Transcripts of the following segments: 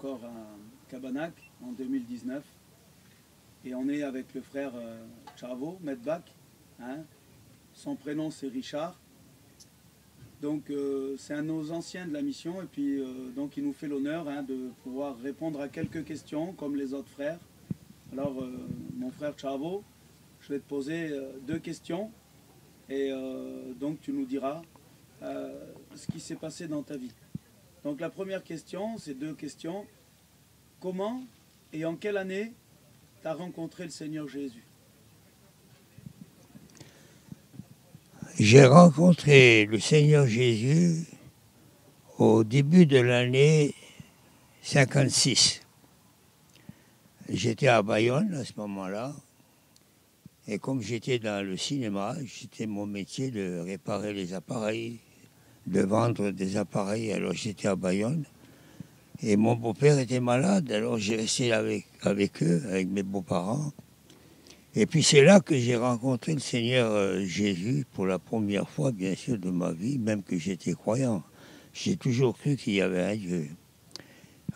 encore à Cabanac en 2019. Et on est avec le frère Chavo Medbach. Hein. Son prénom c'est Richard. Donc c'est un de nos anciens de la mission. Et puis donc il nous fait l'honneur de pouvoir répondre à quelques questions comme les autres frères. Alors mon frère Chavo, je vais te poser deux questions. Et donc tu nous diras ce qui s'est passé dans ta vie. Donc la première question, c'est deux questions. Comment et en quelle année tu as rencontré le Seigneur Jésus? J'ai rencontré le Seigneur Jésus au début de l'année 56. J'étais à Bayonne à ce moment-là. Et comme j'étais dans le cinéma, c'était mon métier de réparer les appareils, de vendre des appareils. Alors j'étais à Bayonne. Et mon beau-père était malade, alors j'ai resté avec eux, avec mes beaux-parents. Et puis c'est là que j'ai rencontré le Seigneur Jésus pour la première fois, bien sûr, de ma vie, même que j'étais croyant. J'ai toujours cru qu'il y avait un Dieu.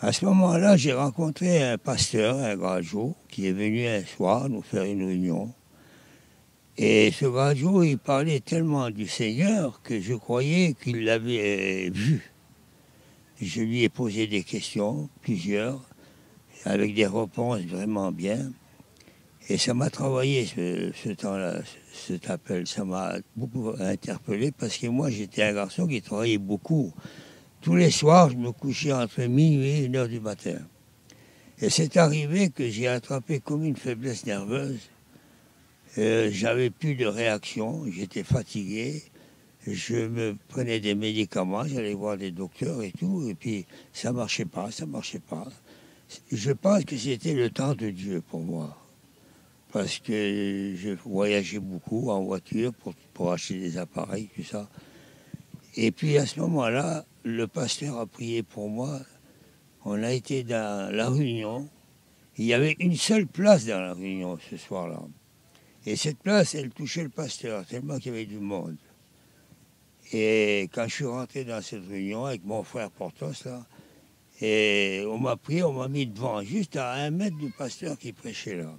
À ce moment-là, j'ai rencontré un pasteur, un Grajo, qui est venu un soir nous faire une réunion. Et ce Grajo, il parlait tellement du Seigneur que je croyais qu'il l'avait vu. Je lui ai posé des questions, plusieurs, avec des réponses vraiment bien. Et ça m'a travaillé ce temps-là, cet appel. Ça m'a beaucoup interpellé parce que moi, j'étais un garçon qui travaillait beaucoup. Tous les soirs, je me couchais entre minuit et 1h du matin. Et c'est arrivé que j'ai attrapé comme une faiblesse nerveuse. J'avais plus de réaction, j'étais fatigué. Je me prenais des médicaments, j'allais voir des docteurs et tout. Et puis, ça marchait pas. Je pense que c'était le temps de Dieu pour moi. Parce que je voyageais beaucoup en voiture pour acheter des appareils, tout ça. Et puis à ce moment-là, le pasteur a prié pour moi. On a été dans la réunion. Il y avait une seule place dans la réunion ce soir-là. Et cette place, elle touchait le pasteur, tellement qu'il y avait du monde. Et quand je suis rentré dans cette réunion avec mon frère Portos, là, et on m'a pris, on m'a mis devant, juste à 1 mètre du pasteur qui prêchait là.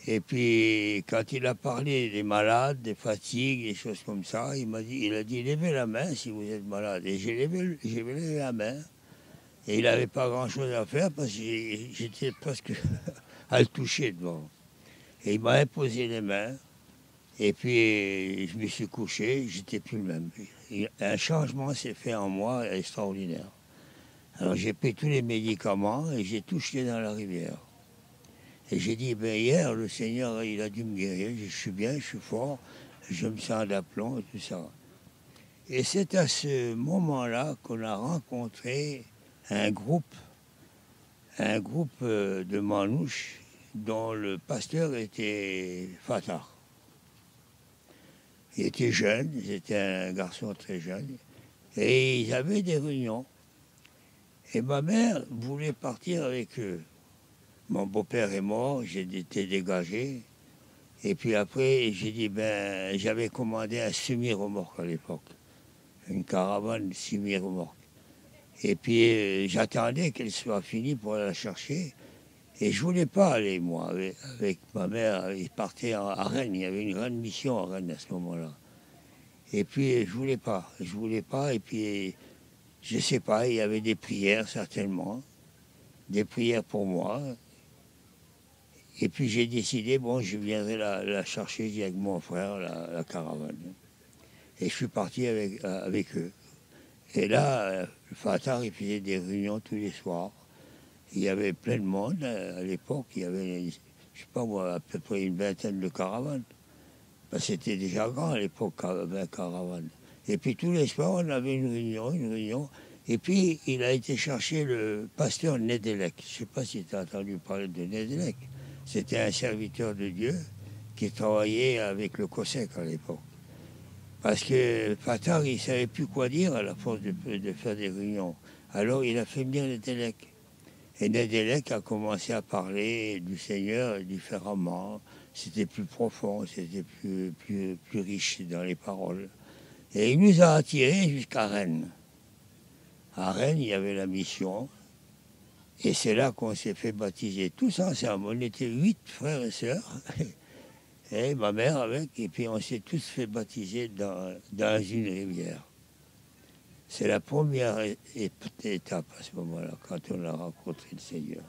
Et puis, quand il a parlé des malades, des fatigues, des choses comme ça, il a dit, levez la main si vous êtes malade. Et j'ai levé la main. Et il n'avait pas grand-chose à faire parce que j'étais presque à le toucher devant. Et il m'a imposé les mains. Et puis, je me suis couché, j'étais plus le même. Un changement s'est fait en moi extraordinaire. Alors, j'ai pris tous les médicaments et j'ai tout jeté dans la rivière. Et j'ai dit, ben hier, le Seigneur, il a dû me guérir, je suis bien, je suis fort, je me sens d'aplomb et tout ça. Et c'est à ce moment-là qu'on a rencontré un groupe de Manouches dont le pasteur était Fatah. Il était jeune, c'était un garçon très jeune, et ils avaient des réunions. Et ma mère voulait partir avec eux. Mon beau-père est mort, j'ai été dégagé. Et puis après, j'ai dit, ben, j'avais commandé un semi-remorque à l'époque. Une caravane semi-remorque. Et puis j'attendais qu'elle soit finie pour aller la chercher. Et je voulais pas aller, moi, avec ma mère. Ils partaient à Rennes. Il y avait une grande mission à Rennes à ce moment-là. Et puis je voulais pas. Et puis, je sais pas, il y avait des prières, certainement. Des prières pour moi. Et puis j'ai décidé, bon, je viendrai la chercher avec mon frère, la caravane. Et je suis parti avec eux. Et là, le Fatah, il faisait des réunions tous les soirs. Il y avait plein de monde à l'époque. Il y avait, je sais pas moi, à peu près une vingtaine de caravanes. Ben, c'était déjà grand à l'époque, 20 caravanes. Et puis tous les soirs, on avait une réunion. Et puis, il a été chercher le pasteur Nedelec. Je ne sais pas si tu as entendu parler de Nedelec. C'était un serviteur de Dieu qui travaillait avec le COSEC à l'époque. Parce que Fatah, il ne savait plus quoi dire à la force de faire des réunions. Alors il a fait venir Nedelec. Et Nedelec a commencé à parler du Seigneur différemment. C'était plus profond, c'était plus riche dans les paroles. Et il nous a attirés jusqu'à Rennes. À Rennes, il y avait la mission. Et c'est là qu'on s'est fait baptiser tous ensemble. On était 8 frères et sœurs, et ma mère avec, et puis on s'est tous fait baptiser dans une rivière. C'est la première étape à ce moment-là, quand on a rencontré le Seigneur.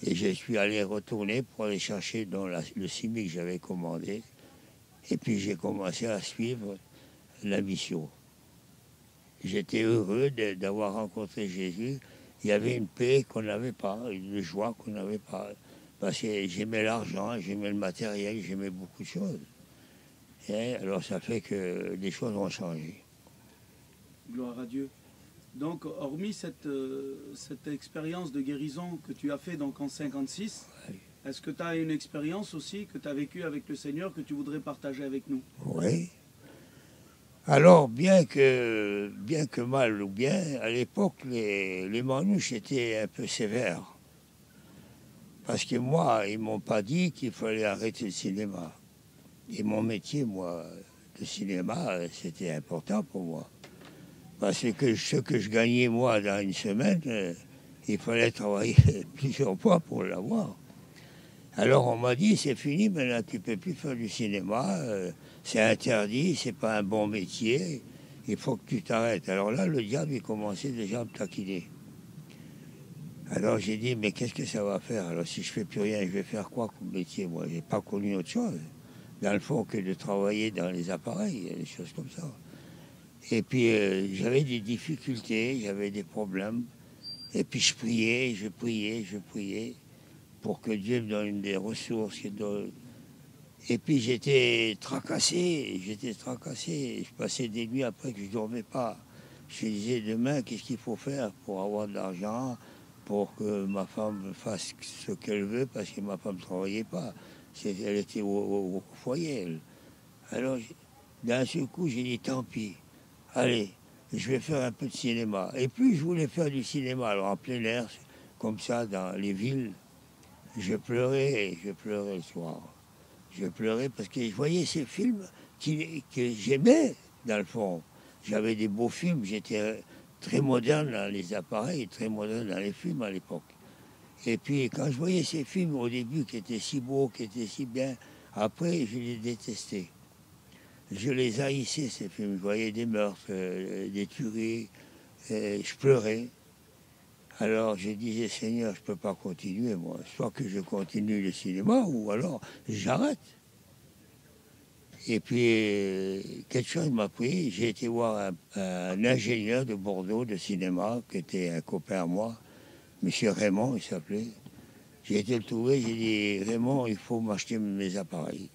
Et je suis allé retourner pour aller chercher dans le cimier que j'avais commandé. Et puis j'ai commencé à suivre la mission. J'étais heureux d'avoir rencontré Jésus. Il y avait une paix qu'on n'avait pas, une joie qu'on n'avait pas. Parce que j'aimais l'argent, j'aimais le matériel, j'aimais beaucoup de choses. Et alors ça fait que les choses ont changé. Gloire à Dieu. Donc, hormis cette expérience de guérison que tu as fait donc en 56, Oui. est-ce que tu as une expérience aussi que tu as vécue avec le Seigneur que tu voudrais partager avec nous? Oui. Alors, bien que mal ou bien, à l'époque, les manouches étaient un peu sévères. Parce que moi, ils ne m'ont pas dit qu'il fallait arrêter le cinéma. Et mon métier, moi, le cinéma, c'était important pour moi. Parce que ce que je gagnais, moi, dans une semaine, il fallait travailler plusieurs mois pour l'avoir. Alors on m'a dit, c'est fini, maintenant tu ne peux plus faire du cinéma, c'est interdit, c'est pas un bon métier, il faut que tu t'arrêtes. Alors là, le diable, il commençait déjà à me taquiner. Alors j'ai dit, mais qu'est-ce que ça va faire? Alors si je fais plus rien, je vais faire quoi comme métier? Moi, j'ai pas connu autre chose, dans le fond, que de travailler dans les appareils, des choses comme ça. Et puis j'avais des difficultés, j'avais des problèmes. Et puis je priais pour que Dieu me donne des ressources. Et puis j'étais tracassé. Je passais des nuits après que je ne dormais pas. Je disais, demain, qu'est-ce qu'il faut faire pour avoir de l'argent, pour que ma femme fasse ce qu'elle veut, parce que ma femme ne travaillait pas. Elle était au foyer, elle. Alors, d'un seul coup, j'ai dit, tant pis, allez, je vais faire un peu de cinéma. Et puis, je voulais faire du cinéma, alors en plein air, comme ça, dans les villes. Je pleurais le soir. Je pleurais parce que je voyais ces films que j'aimais, dans le fond. J'avais des beaux films, j'étais très moderne dans les appareils, très moderne dans les films à l'époque. Et puis, quand je voyais ces films au début qui étaient si beaux, qui étaient si bien, après, je les détestais. Je les haïssais, ces films. Je voyais des meurtres, des tueries, je pleurais. Alors je disais, Seigneur, je ne peux pas continuer, moi. Soit que je continue le cinéma, ou alors j'arrête. Et puis, quelque chose m'a pris. J'ai été voir un ingénieur de Bordeaux de cinéma, qui était un copain à moi, M. Raymond, il s'appelait. J'ai été le trouver, j'ai dit, Raymond, il faut m'acheter mes appareils.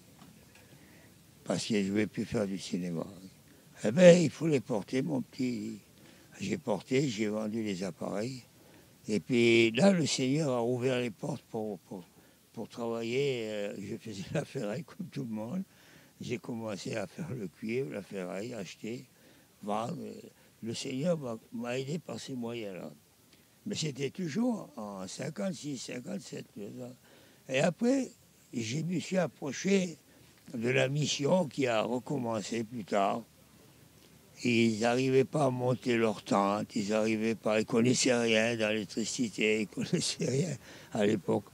Parce que je ne vais plus faire du cinéma. Eh bien, il faut les porter, mon petit. J'ai porté, j'ai vendu les appareils. Et puis là, le Seigneur a ouvert les portes pour travailler. Je faisais la ferraille comme tout le monde. J'ai commencé à faire le cuivre, la ferraille, acheter, vendre. Le Seigneur m'a aidé par ces moyens-là. Mais c'était toujours en 56, 57. Et après, je me suis approché de la mission qui a recommencé plus tard. Ils n'arrivaient pas à monter leur tente, ils ne connaissaient rien dans l'électricité, ils ne connaissaient rien à l'époque.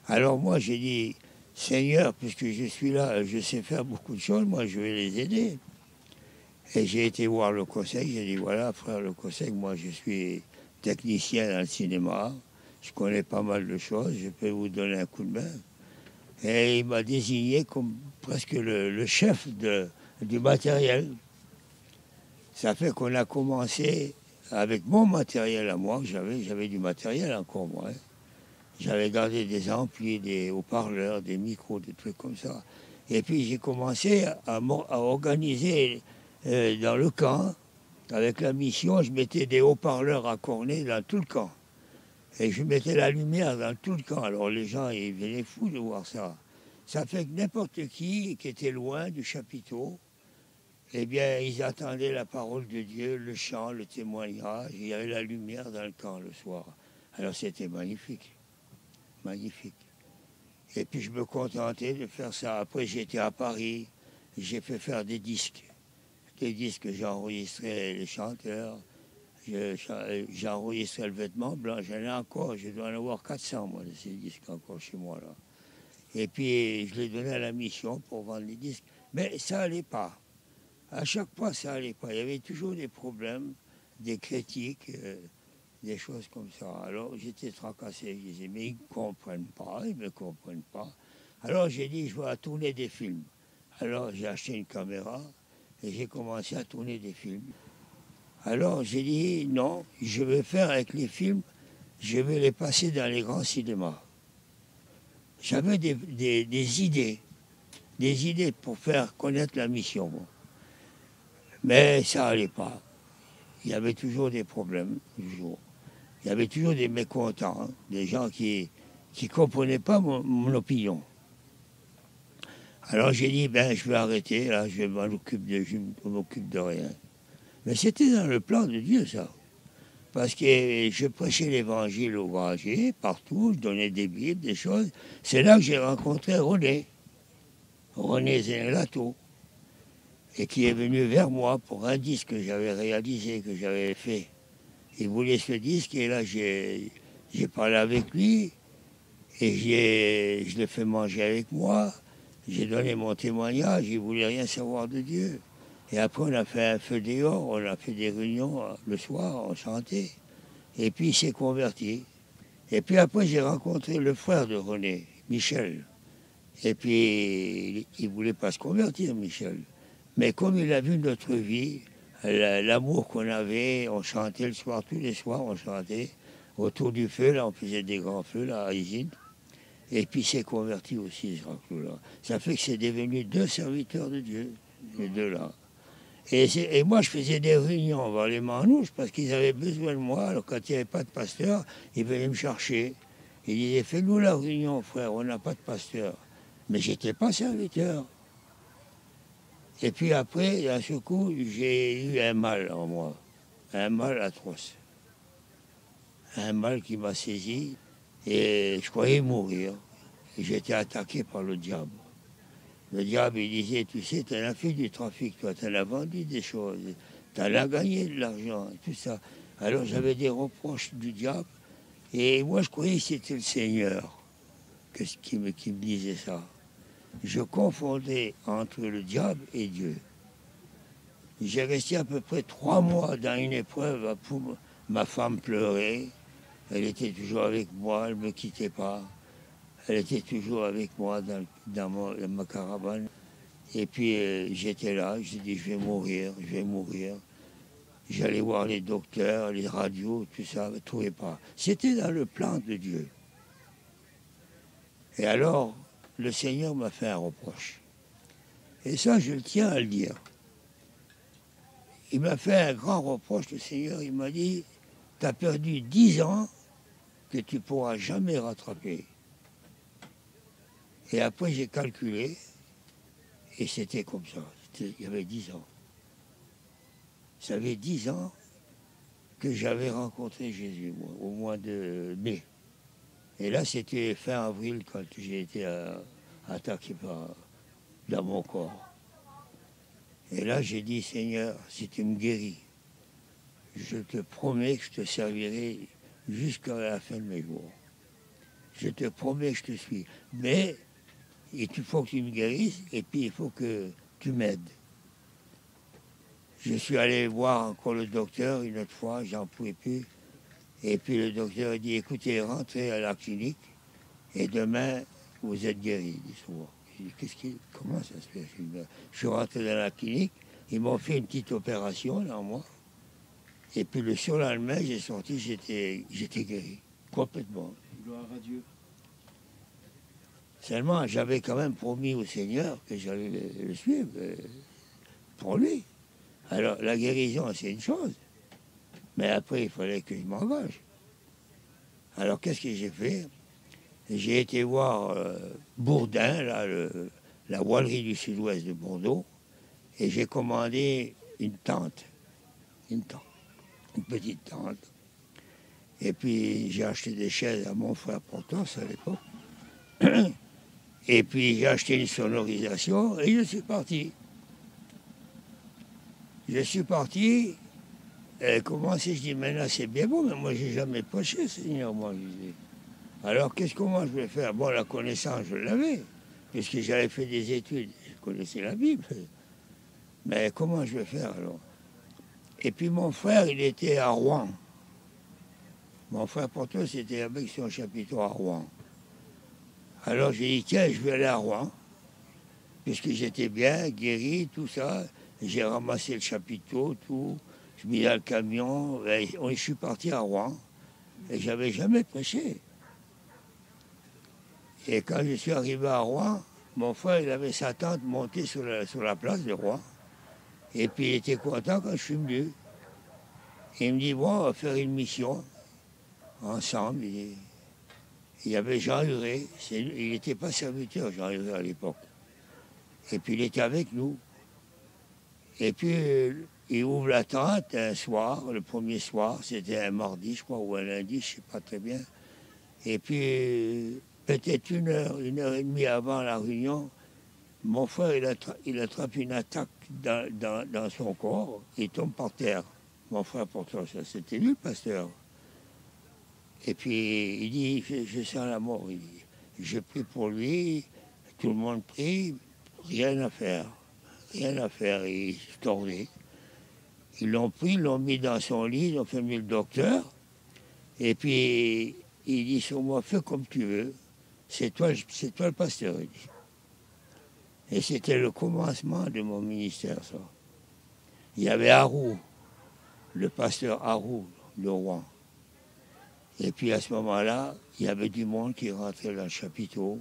Alors moi j'ai dit, Seigneur, puisque je suis là, je sais faire beaucoup de choses, moi je vais les aider. Et j'ai été voir le conseil, j'ai dit, voilà frère le conseil, moi je suis technicien dans le cinéma, je connais pas mal de choses, je peux vous donner un coup de main. Et il m'a désigné comme presque le chef du matériel. Ça fait qu'on a commencé avec mon matériel à moi, j'avais du matériel encore moi. J'avais gardé des amplis, des haut-parleurs, des micros, des trucs comme ça. Et puis j'ai commencé à organiser dans le camp, avec la mission, je mettais des haut-parleurs à cornet dans tout le camp. Et je mettais la lumière dans tout le camp. Alors les gens, ils venaient fous de voir ça. Ça fait que n'importe qui était loin du chapiteau, eh bien, ils attendaient la parole de Dieu, le chant, le témoignage. Il y avait la lumière dans le camp le soir. Alors c'était magnifique, magnifique. Et puis je me contentais de faire ça. Après j'étais à Paris, j'ai fait faire des disques que j'ai enregistrés les chanteurs. J'ai enregistré le vêtement blanc, j'en ai encore, je dois en avoir 400 moi, de ces disques encore chez moi là. Et puis je l'ai donné à la mission pour vendre les disques. Mais ça n'allait pas. À chaque fois, ça n'allait pas. Il y avait toujours des problèmes, des critiques, des choses comme ça. Alors j'étais tracassé. Je disais, mais ils ne comprennent pas, ils ne me comprennent pas. Alors j'ai dit, je vais tourner des films. Alors j'ai acheté une caméra et j'ai commencé à tourner des films. Alors j'ai dit, non, je vais faire avec les films, je vais les passer dans les grands cinémas. J'avais des idées pour faire connaître la mission. Mais ça n'allait pas. Il y avait toujours des problèmes, toujours. Il y avait toujours des mécontents, hein, des gens qui ne comprenaient pas mon opinion. Alors j'ai dit, ben je vais arrêter, là, je m'occupe de rien. Mais c'était dans le plan de Dieu, ça. Parce que je prêchais l'évangile aux grangers, partout, je donnais des bibles, des choses. C'est là que j'ai rencontré René Zenelato, et qui est venu vers moi pour un disque que j'avais réalisé, que j'avais fait. Il voulait ce disque, et là, j'ai parlé avec lui, et je l'ai fait manger avec moi. J'ai donné mon témoignage, il ne voulait rien savoir de Dieu. Et après, on a fait un feu dehors, on a fait des réunions le soir, on chantait. Et puis, il s'est converti. Et puis après, j'ai rencontré le frère de René, Michel. Et puis, il ne voulait pas se convertir, Michel. Mais comme il a vu notre vie, l'amour qu'on avait, on chantait le soir, tous les soirs, on chantait. Autour du feu, là, on faisait des grands feux, là, à Isine. Et puis, il s'est converti aussi, ce Jean-Claude-là. Ça fait que c'est devenu 2 serviteurs de Dieu, les deux-là. Et moi, je faisais des réunions vers les Manouches parce qu'ils avaient besoin de moi. Alors, quand il n'y avait pas de pasteur, ils venaient me chercher. Ils disaient, fais-nous la réunion, frère, on n'a pas de pasteur. Mais je n'étais pas serviteur. Et puis après, d'un seul coup, j'ai eu un mal en moi. Un mal atroce. Un mal qui m'a saisi. Et je croyais mourir. Et j'étais attaqué par le diable. Le diable, il disait, tu sais, tu en as fait du trafic, toi, tu en as vendu des choses, tu en as gagné de l'argent, tout ça. Alors j'avais des reproches du diable, et moi je croyais que c'était le Seigneur qui me disait ça. Je confondais entre le diable et Dieu. J'ai resté à peu près 3 mois dans une épreuve, ma femme pleurait, elle était toujours avec moi, elle ne me quittait pas. Elle était toujours avec moi dans ma caravane. Et puis j'étais là, j'ai dit je vais mourir, je vais mourir. J'allais voir les docteurs, les radios, tout ça, je ne trouvais pas. C'était dans le plan de Dieu. Et alors, le Seigneur m'a fait un reproche. Et ça, je tiens à le dire. Il m'a fait un grand reproche, le Seigneur, il m'a dit, tu as perdu 10 ans que tu ne pourras jamais rattraper. Et après, j'ai calculé, et c'était comme ça. Il y avait 10 ans. Ça fait 10 ans que j'avais rencontré Jésus, moi, au mois de mai. Et là, c'était fin avril, quand j'ai été attaqué dans mon corps. Et là, j'ai dit, Seigneur, si tu me guéris, je te promets que je te servirai jusqu'à la fin de mes jours. Je te promets que je te suis. Mais il faut que tu me guérisses et puis il faut que tu m'aides. Je suis allé voir encore le docteur une autre fois, j'en pouvais plus. Et puis le docteur a dit, écoutez, rentrez à la clinique et demain, vous êtes guéri. J'ai dit, comment ça se fait? Je suis rentré dans la clinique, ils m'ont fait une petite opération là, moi. Et puis le surlendemain, j'ai sorti, j'étais guéri, complètement. Gloire à Dieu. Seulement, j'avais quand même promis au Seigneur que j'allais le suivre pour lui. Alors, la guérison, c'est une chose. Mais après, il fallait que je m'engage. Alors, qu'est-ce que j'ai fait? J'ai été voir Bourdin, là, la voilerie du sud-ouest de Bordeaux, et j'ai commandé une tente, une petite tente. Et puis, j'ai acheté des chaises à mon frère Portos à l'époque. Et puis, j'ai acheté une sonorisation et je suis parti. Je suis parti Elle a commencé, je dis, mais là c'est bien beau, mais moi j'ai jamais prêché, Seigneur, moi. Je dis. Alors comment je vais faire? Bon, la connaissance, je l'avais, puisque j'avais fait des études, je connaissais la Bible. Mais comment je vais faire alors? Et puis mon frère, il était à Rouen. Mon frère Portos était avec son chapiteau à Rouen. Alors j'ai dit, tiens, je vais aller à Rouen, puisque j'étais bien, guéri, tout ça. J'ai ramassé le chapiteau, tout. Je mis dans le camion, et je suis parti à Rouen. Et j'avais jamais prêché. Et quand je suis arrivé à Rouen, mon frère, il avait sa tente montée sur la place de Rouen. Et puis il était content quand je suis venu. Il me dit, bon, on va faire une mission ensemble. Il y avait Jean Huré. Il n'était pas serviteur, Jean Huré, à l'époque. Et puis il était avec nous. Et puis il ouvre la tente un soir, le premier soir, c'était un mardi, je crois, ou un lundi, je ne sais pas très bien. Et puis peut-être une heure et demie avant la réunion, mon frère, il attrape une attaque dans son corps, il tombe par terre. Mon frère Portos, c'était lui le pasteur. Et puis il dit, je sens la mort. Il dit, je prie pour lui, tout le monde prie, rien à faire. Rien à faire, il se tordait. Ils l'ont pris, ils l'ont mis dans son lit, ils ont fait venir le docteur. Et puis il dit sur moi, fais comme tu veux, c'est toi le pasteur. Il dit. Et c'était le commencement de mon ministère, ça. Il y avait Harou, le pasteur Harou de Rouen. Et puis à ce moment-là, il y avait du monde qui rentrait dans le chapiteau.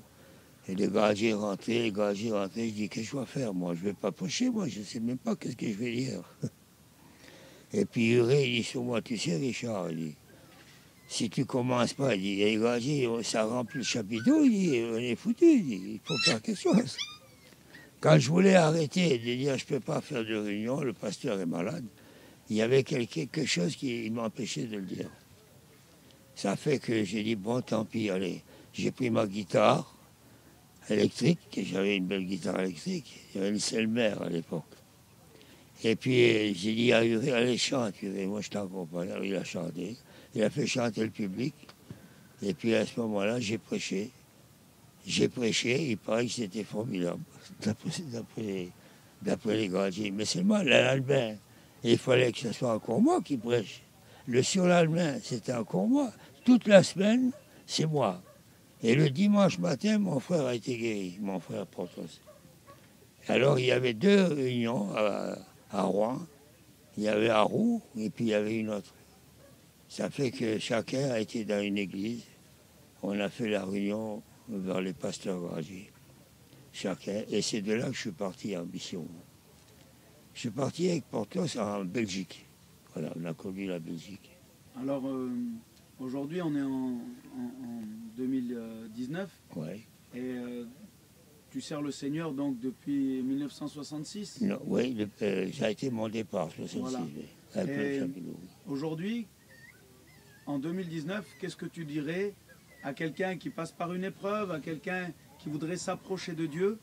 Et les gaziers rentraient. Je dis, qu'est-ce que je dois faire, moi? Je ne vais pas prêcher, moi, je ne sais même pas qu'est-ce que je vais dire. Et puis Huré, il dit sur moi, tu sais, Richard, il dit, si tu ne commences pas, il dit, les gaziers, ça remplit le chapiteau, il dit, on est foutu, il dit, il faut faire quelque chose. Quand je voulais arrêter de dire, je ne peux pas faire de réunion, le pasteur est malade, il y avait quelque chose qui m'empêchait de le dire. Ça fait que j'ai dit, bon, tant pis, allez. J'ai pris ma guitare électrique, j'avais une belle guitare électrique, j'avais une Selmer à l'époque. Et puis j'ai dit à Huré, allez, chante, Huré, moi je t'accompagne. Alors il a chanté, il a fait chanter le public. Et puis à ce moment-là, j'ai prêché. Il paraît que c'était formidable, d'après les gaziers. Mais seulement l'Albin, il fallait que ce soit encore moi qui prêche. Le surlendemain, c'était encore moi. Toute la semaine, c'est moi. Et le dimanche matin, mon frère a été guéri, mon frère Portos. Alors il y avait 2 réunions à Rouen. Il y avait Harou et puis il y avait une autre. Ça fait que chacun a été dans une église. On a fait la réunion vers les pasteurs gaziers. Chacun. Et c'est de là que je suis parti en mission. Je suis parti avec Portos en Belgique. Voilà, on a connu la Belgique. Alors, aujourd'hui, on est en 2019. Ouais. Et tu sers le Seigneur donc depuis 1966. Non, oui, ça a été mon départ, 66. Voilà. Aujourd'hui, en 2019, qu'est-ce que tu dirais à quelqu'un qui passe par une épreuve, à quelqu'un qui voudrait s'approcher de Dieu?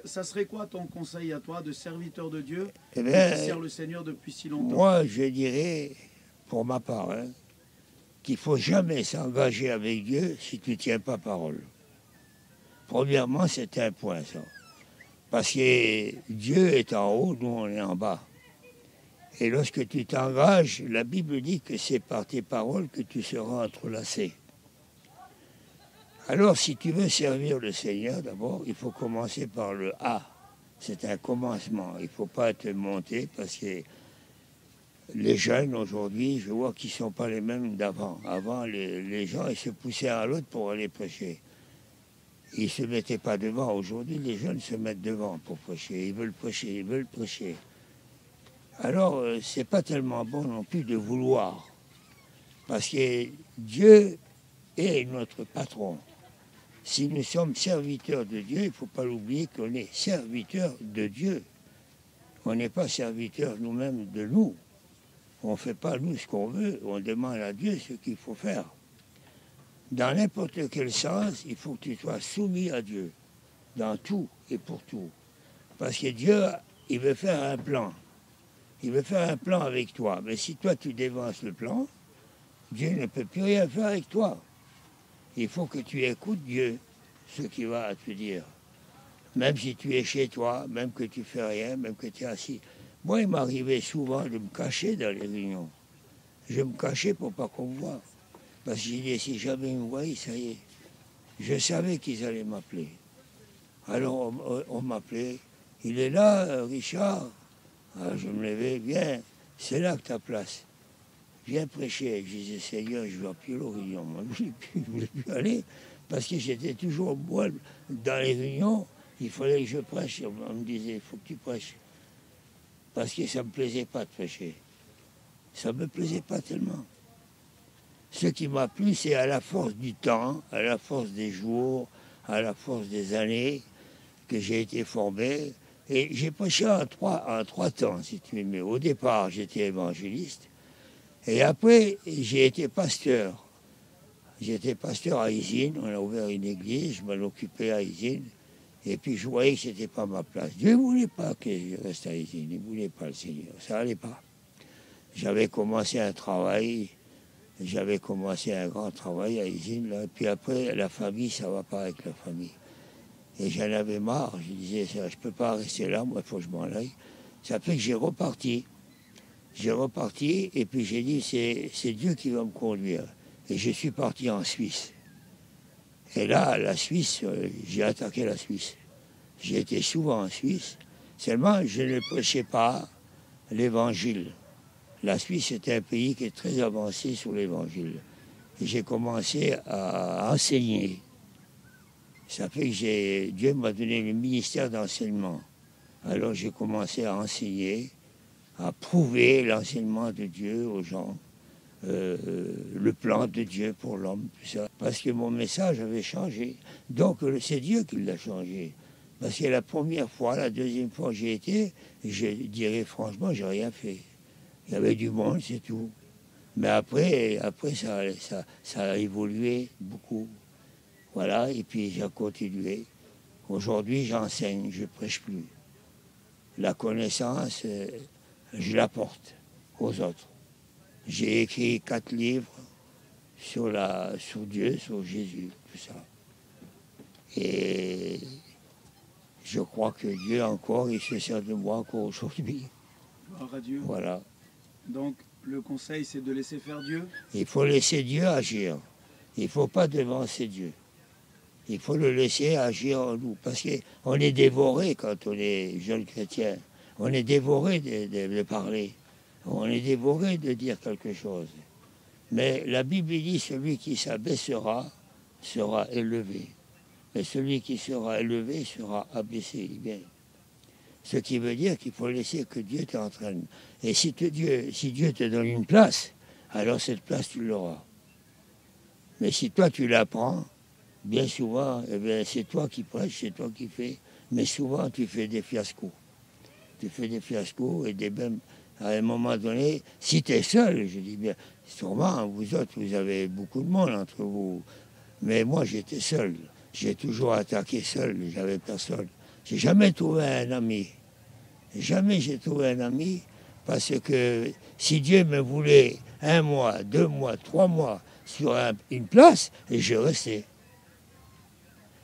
Ça serait quoi ton conseil à toi de serviteur de Dieu qui sert le Seigneur depuis si longtemps? Moi, je dirais, pour ma part, qu'il ne faut jamais s'engager avec Dieu si tu ne tiens pas parole. Premièrement, c'est un point, ça. Parce que Dieu est en haut, nous, on est en bas. Et lorsque tu t'engages, la Bible dit que c'est par tes paroles que tu seras entrelacé. Alors, si tu veux servir le Seigneur, d'abord, il faut commencer par le A. C'est un commencement. Il ne faut pas te monter parce que les jeunes, aujourd'hui, je vois qu'ils ne sont pas les mêmes d'avant. Avant, les gens, ils se poussaient à l'autre pour aller prêcher. Ils ne se mettaient pas devant. Aujourd'hui, les jeunes se mettent devant pour prêcher. Ils veulent prêcher. Alors, ce n'est pas tellement bon non plus de vouloir. Parce que Dieu est notre patron. Si nous sommes serviteurs de Dieu, il ne faut pas l'oublier qu'on est serviteurs de Dieu. On n'est pas serviteurs nous-mêmes de nous. On ne fait pas nous ce qu'on veut, on demande à Dieu ce qu'il faut faire. Dans n'importe quel sens, il faut que tu sois soumis à Dieu, dans tout et pour tout. Parce que Dieu, il veut faire un plan. Il veut faire un plan avec toi. Mais si toi, tu dévances le plan, Dieu ne peut plus rien faire avec toi. Il faut que tu écoutes Dieu, ce qu'il va te dire. Même si tu es chez toi, même que tu fais rien, même que tu es assis. Moi, il m'arrivait souvent de me cacher dans les réunions. Je me cachais pour pas qu'on me voie. Parce que j'ai dit, si jamais ils me voyaient, ça y est. Je savais qu'ils allaient m'appeler. Alors on m'appelait. Il est là, Richard. Alors, je me levais, viens, c'est là que ta place. Viens prêcher. Je disais, Seigneur, je ne vois plus aux réunions. Moi, je ne voulais plus aller parce que j'étais toujours moi dans les réunions. Il fallait que je prêche. On me disait, il faut que tu prêches. Parce que ça ne me plaisait pas de prêcher. Ça ne me plaisait pas tellement. Ce qui m'a plu, c'est à la force du temps, à la force des jours, à la force des années que j'ai été formé. Et j'ai prêché en trois temps, si tu veux. Mais au départ, j'étais évangéliste. Et après, j'ai été pasteur. J'étais pasteur à Isine. On a ouvert une église. Je m'en occupais à Isine. Et puis, je voyais que ce n'était pas ma place. Dieu ne voulait pas que je reste à Isine. Il ne voulait pas, le Seigneur. Ça n'allait pas. J'avais commencé un travail. J'avais commencé un grand travail à Isine. Là. Puis après, la famille, ça ne va pas avec la famille. Et j'en avais marre. Je disais, je ne peux pas rester là, moi, il faut que je m'en aille. Ça fait que j'ai reparti. J'ai reparti et puis j'ai dit, c'est Dieu qui va me conduire. Et je suis parti en Suisse. Et là, la Suisse, j'ai attaqué la Suisse. J'ai été souvent en Suisse. Seulement, je ne prêchais pas l'évangile. La Suisse est un pays qui est très avancé sur l'évangile. Et j'ai commencé à enseigner. Ça fait que Dieu m'a donné le ministère d'enseignement. Alors j'ai commencé à enseigner, à prouver l'enseignement de Dieu aux gens, le plan de Dieu pour l'homme, tout ça. Parce que mon message avait changé. Donc c'est Dieu qui l'a changé. Parce que la première fois, la deuxième fois que j'ai été, je dirais franchement, j'ai rien fait. Il y avait du monde, c'est tout. Mais après ça a évolué beaucoup. Voilà, et puis j'ai continué. Aujourd'hui, j'enseigne, je ne prêche plus. La connaissance, je l'apporte aux autres. J'ai écrit 4 livres sur Dieu, sur Jésus, tout ça. Et je crois que Dieu encore, il se sert de moi encore aujourd'hui. Gloire à Dieu. Voilà. Donc, le conseil, c'est de laisser faire Dieu. Il faut laisser Dieu agir. Il ne faut pas devancer Dieu. Il faut le laisser agir en nous. Parce qu'on est dévoré quand on est jeune chrétien. On est dévoré de parler. On est dévoré de dire quelque chose. Mais la Bible dit, celui qui s'abaissera sera élevé. Mais celui qui sera élevé sera abaissé. Bien. Ce qui veut dire qu'il faut laisser que Dieu t'entraîne. Et si Dieu te donne une place, alors cette place, tu l'auras. Mais si toi, tu la prends, bien souvent, eh bien, c'est toi qui prêches, c'est toi qui fais. Mais souvent, tu fais des fiascos. Tu fais des fiascos et même, à un moment donné, si tu es seul, je dis bien, sûrement, vous autres, vous avez beaucoup de monde entre vous. Mais moi, j'étais seul. J'ai toujours attaqué seul, j'avais personne. J'ai jamais trouvé un ami. Jamais j'ai trouvé un ami parce que si Dieu me voulait 1 mois, 2 mois, 3 mois sur une place, je restais.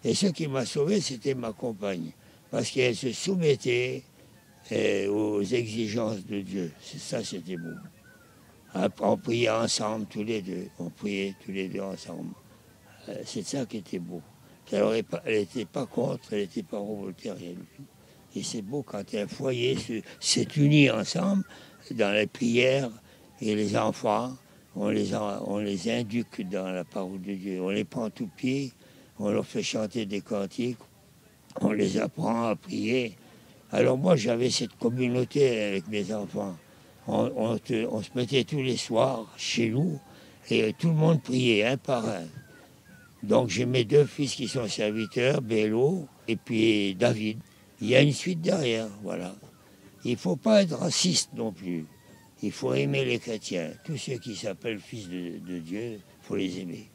Et ce qui m'a sauvé, c'était ma compagne. Parce qu'elle se soumettait aux exigences de Dieu. Ça, c'était beau. On priait ensemble, tous les deux. On priait tous les deux ensemble. C'est ça qui était beau. Elle n'était pas contre, elle n'était pas révoltée, rien du tout. Et c'est beau quand un foyer s'est uni ensemble dans les prières et les enfants, on les induque dans la parole de Dieu. On les prend tout pied, on leur fait chanter des cantiques, on les apprend à prier. Alors moi, j'avais cette communauté avec mes enfants. On se mettait tous les soirs chez nous et tout le monde priait, un par un. Donc j'ai mes 2 fils qui sont serviteurs, Bélo et puis David. Il y a une suite derrière, voilà. Il ne faut pas être raciste non plus. Il faut aimer les chrétiens. Tous ceux qui s'appellent fils de Dieu, il faut les aimer.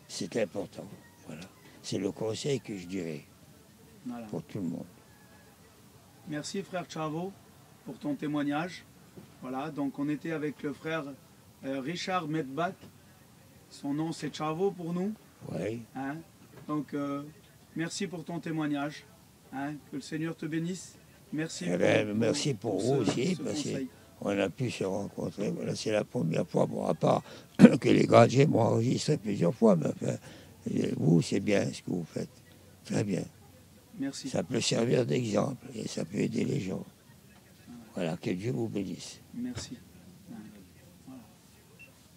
C'est important, voilà. C'est le conseil que je dirais pour tout le monde. Merci frère Chavo pour ton témoignage. Voilà, donc on était avec le frère Richard Medbach. Son nom c'est Chavo pour nous. Oui. Hein? Donc merci pour ton témoignage. Hein? Que le Seigneur te bénisse. Merci. Merci pour vous aussi, parce qu'on a pu se rencontrer. Voilà, c'est la première fois, bon, à part que les Grandiers m'ont enregistré plusieurs fois, mais enfin, vous, c'est bien ce que vous faites. Très bien. Merci. Ça peut servir d'exemple et ça peut aider les gens. Voilà, que Dieu vous bénisse. Merci.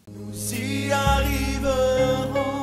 Nous y arriverons.